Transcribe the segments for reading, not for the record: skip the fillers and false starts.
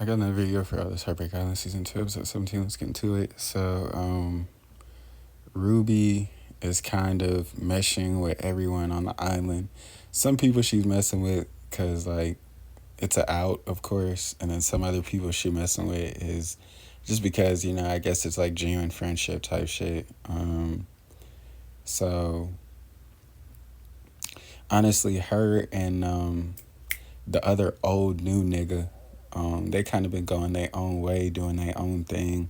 got another video for all this Heartbreak Island season 2, episode 17. Let's get into it. So, Ruby is kind of meshing with everyone on the island. Some people she's messing with because, like, it's a out, of course. And then some other people she messing with is just because, I guess it's like genuine friendship type shit. So, honestly, her and the other old new nigga, they kind of been going their own way, doing their own thing,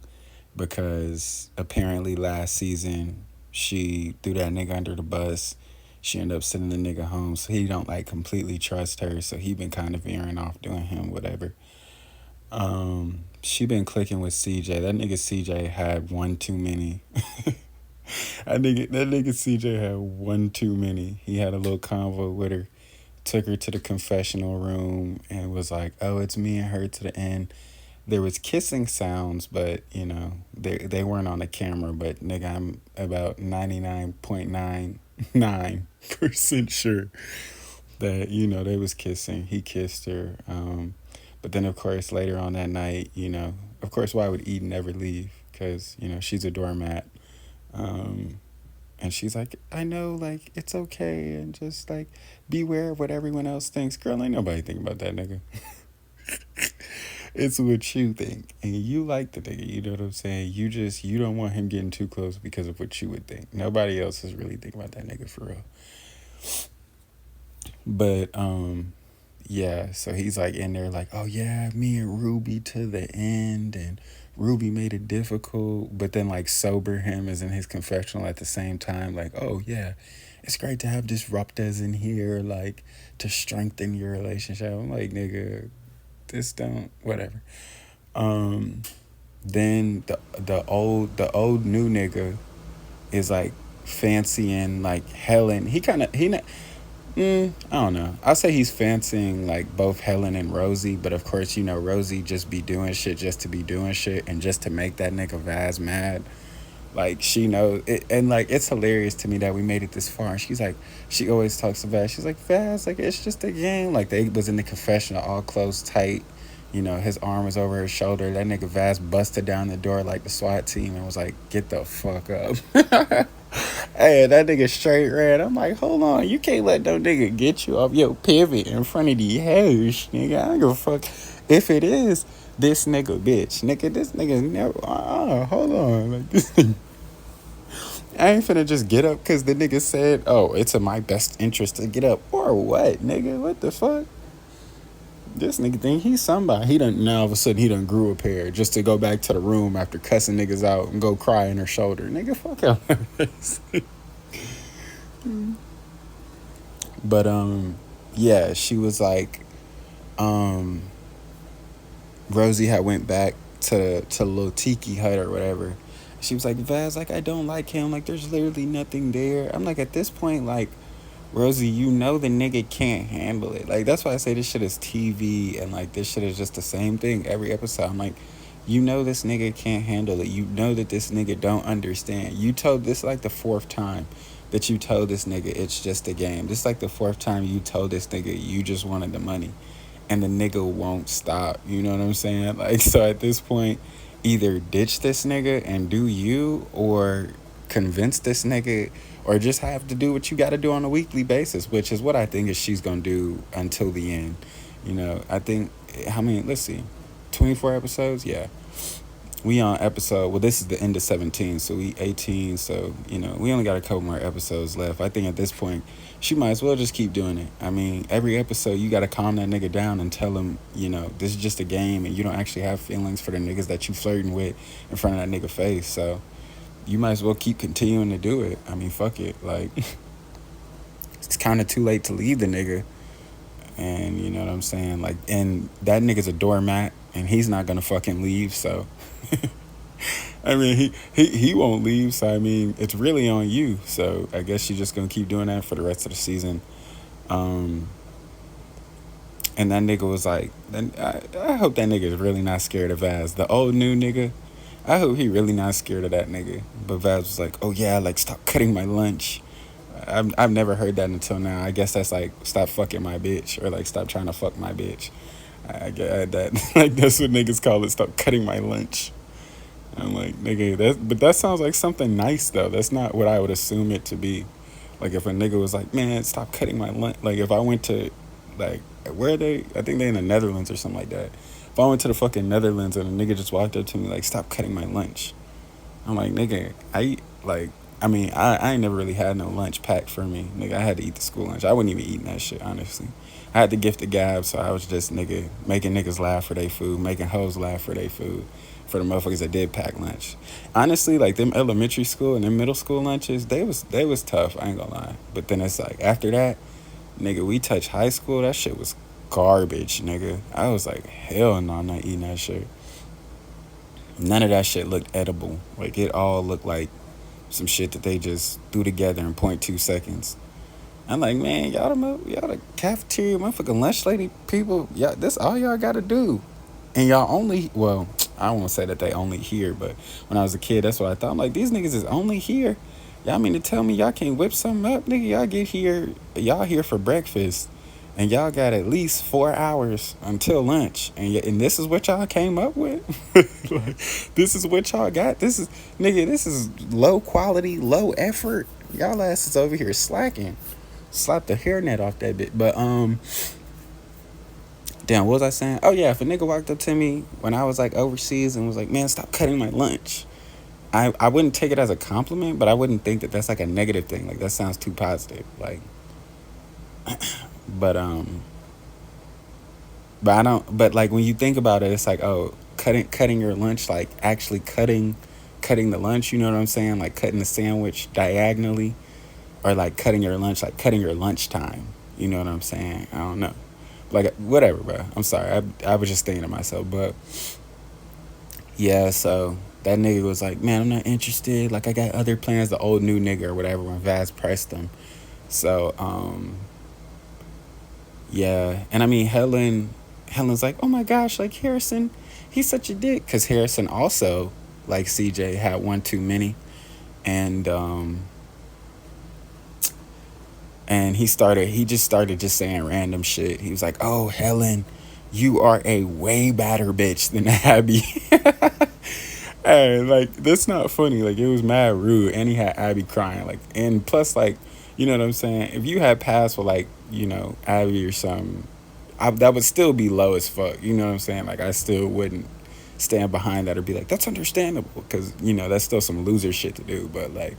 because apparently last season she threw that nigga under the bus. She ended up sending the nigga home, so he don't like completely trust her. So he been kind of veering off doing him whatever. She been clicking with CJ. That nigga CJ had one too many. that nigga CJ had one too many. He had a little convo with her, took her to the confessional room and was like, "Oh, it's me and her to the end." There was kissing sounds, but they weren't on the camera. But nigga, I'm about 99.99% sure that they was kissing. He kissed her. But then of course later on that night, of course, why would Eden ever leave? Because she's a doormat. And she's like, I know, like, it's okay, and just like beware of what everyone else thinks. Girl, ain't nobody think about that nigga. It's what you think, and you like the nigga. You know what I'm saying? You don't want him getting too close because of what you would think. Nobody else is really thinking about that nigga for real. But yeah. So he's like in there, like, oh yeah, me and Ruby to the end, and Ruby made it difficult, but then like sober him is in his confessional at the same time, like, oh yeah, it's great to have disruptors in here, like, to strengthen your relationship. I'm like, nigga, this don't whatever. Then the old new nigga is like fancying like Helen. I don't know. I'll say he's fancying like both Helen and Rosie, but of course, Rosie just be doing shit just to be doing shit and just to make that nigga Vaz mad. Like, she knows it, and like it's hilarious to me that we made it this far. And she's like, she always talks to Vaz. She's like, Vaz, like, it's just a game. Like, they was in the confessional, all close, tight. His arm was over her shoulder. That nigga Vaz busted down the door like the SWAT team and was like, get the fuck up. Hey, that nigga straight red. I'm like, hold on, you can't let no nigga get you off your pivot in front of the house, nigga. I don't give a fuck if it is this nigga, bitch. Nigga, this nigga never, hold on. Like, this nigga, I ain't finna just get up because the nigga said, oh, it's in my best interest to get up. Or what, nigga? What the fuck? This nigga think he's somebody. Now all of a sudden he done grew a pair just to go back to the room after cussing niggas out and go cry in her shoulder. Nigga, fuck out. But yeah, she was like, Rosie had went back to little tiki hut or whatever. She was like, Vaz, like, I don't like him. Like, there's literally nothing there. I'm like, at this point, like, Rosie, the nigga can't handle it. Like, that's why I say this shit is TV, and like this shit is just the same thing every episode. I'm like, this nigga can't handle it. That this nigga don't understand. You told this like the fourth time that you told this nigga it's just a game. This like the fourth time you told this nigga you just wanted the money, and the nigga won't stop. You know what I'm saying? Like, so at this point, either ditch this nigga and do you, or convince this nigga, or just have to do what you got to do on a weekly basis, which is what I think is she's going to do until the end. I think, how many, let's see, 24 episodes? Yeah. We on episode, well, this is the end of 17, so we 18, so, we only got a couple more episodes left. I think at this point, she might as well just keep doing it. I mean, every episode, you got to calm that nigga down and tell him, this is just a game, and you don't actually have feelings for the niggas that you flirting with in front of that nigga face, so you might as well keep continuing to do it. I mean, fuck it. Like, it's kind of too late to leave the nigga. And you know what I'm saying? Like, and that nigga's a doormat, and he's not gonna fucking leave, so. I mean, he won't leave, so I mean, it's really on you. So I guess you're just gonna keep doing that for the rest of the season. And that nigga was like, I hope that nigga is really not scared of Vaz. The old new nigga, I hope he really not scared of that nigga. But Vaz was like, oh yeah, like, stop cutting my lunch. I've never heard that until now. I guess that's like, stop fucking my bitch, or like, stop trying to fuck my bitch. I get that. Like that's what niggas call it. Stop cutting my lunch. I'm like, nigga, but that sounds like something nice though. That's not what I would assume it to be. Like if a nigga was like, man, stop cutting my lunch. Like if I went to, like, where are they? I think they in the Netherlands or something like that. If I went to the fucking Netherlands and a nigga just walked up to me like, stop cutting my lunch. I'm like, nigga, I ain't never really had no lunch packed for me. Nigga, I had to eat the school lunch. I wasn't even eating that shit, honestly. I had to gift the gab, so I was just, nigga, making niggas laugh for their food, making hoes laugh for their food, for the motherfuckers that did pack lunch. Honestly, like, them elementary school and them middle school lunches, they was tough, I ain't gonna lie. But then it's like, after that, nigga, we touched high school, that shit was garbage, nigga. I was like, hell no, I'm not eating that shit. None of that shit looked edible. Like, it all looked like some shit that they just threw together in .2 seconds. I'm like, man, y'all the cafeteria motherfucking lunch lady people, y'all, this all y'all gotta do. And y'all only, well, I won't say that they only here, but when I was a kid, that's what I thought. I'm like, these niggas is only here. Y'all mean to tell me y'all can't whip something up? Nigga, y'all here for breakfast. And y'all got at least 4 hours until lunch. And this is what y'all came up with? Like, this is what y'all got? This is low quality, low effort. Y'all asses over here slacking. Slap the hairnet off that bit. But damn, what was I saying? Oh yeah, if a nigga walked up to me when I was like overseas and was like, man, stop cutting my lunch, I wouldn't take it as a compliment, but I wouldn't think that that's like a negative thing. Like, that sounds too positive. Like, but I don't. But like, when you think about it, it's like, oh, cutting your lunch, like actually cutting the lunch. You know what I'm saying? Like cutting the sandwich diagonally, or like cutting your lunch, like cutting your lunchtime. You know what I'm saying? I don't know. Like, whatever, bro. I'm sorry. I was just thinking to myself, but yeah. So that nigga was like, man, I'm not interested. Like, I got other plans. The old new nigga or whatever, when Vaz pressed him. So yeah. And I mean, Helen's like, oh my gosh, like, Harrison, he's such a dick. Because Harrison also, like CJ, had one too many. And he just started just saying random shit. He was like, oh, Helen, you are a way badder bitch than Abby. And like, that's not funny. Like, it was mad rude. And he had Abby crying. Like, and plus, like, you know what I'm saying? If you had passed with, like, Abby or something, that would still be low as fuck. You know what I'm saying? Like, I still wouldn't stand behind that or be like, that's understandable. Because, that's still some loser shit to do. But, like,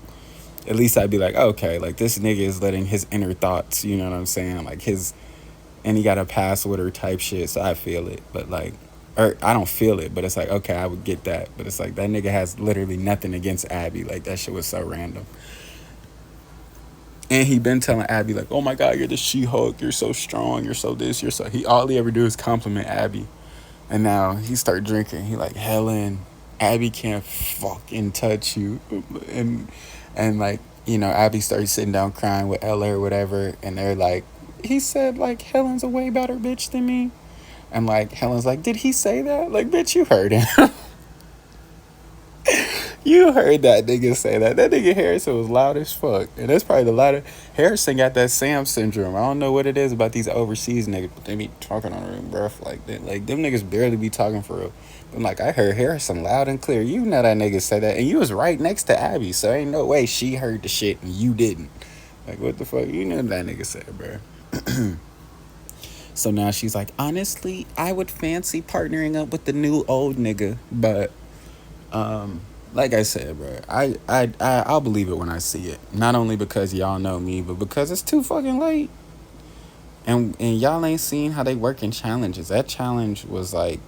at least I'd be like, okay, like, this nigga is letting his inner thoughts, you know what I'm saying? Like, and he got a pass with her type shit, so I feel it. But, like, or I don't feel it, but it's like, okay, I would get that. But it's like, that nigga has literally nothing against Abby. Like, that shit was so random. And he been telling Abby, like, oh my God, you're the She-Hulk, you're so strong, you're so this, you're so... All he ever do is compliment Abby. And now he start drinking. He like, Helen, Abby can't fucking touch you. And like, Abby started sitting down crying with Ella or whatever. And they're like, he said, like, Helen's a way better bitch than me. And like, Helen's like, did he say that? Like, bitch, you heard him. You heard that nigga say that. That nigga Harrison was loud as fuck. And that's probably the loudest. Harrison got that Sam syndrome. I don't know what it is about these overseas niggas, but they be talking on their breath like that. Like, them niggas barely be talking for real. But like, I heard Harrison loud and clear. You know that nigga said that. And you was right next to Abby. So ain't no way she heard the shit and you didn't. Like, what the fuck? You know that nigga said, bro. So now she's like, honestly, I would fancy partnering up with the new old nigga. But, like I said, bro, I'll believe it when I see it. Not only because y'all know me, but because it's too fucking late. And y'all ain't seen how they work in challenges. That challenge was like,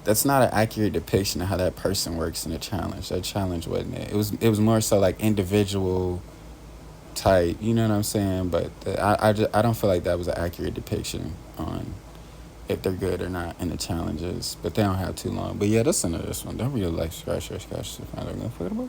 that's not an accurate depiction of how that person works in a challenge. That challenge wasn't it. It was more so like individual type. You know what I'm saying? But I don't feel like that was an accurate depiction on if they're good or not in the challenges. But they don't have too long. But yeah, that's another this one. Don't really like scratch to find out.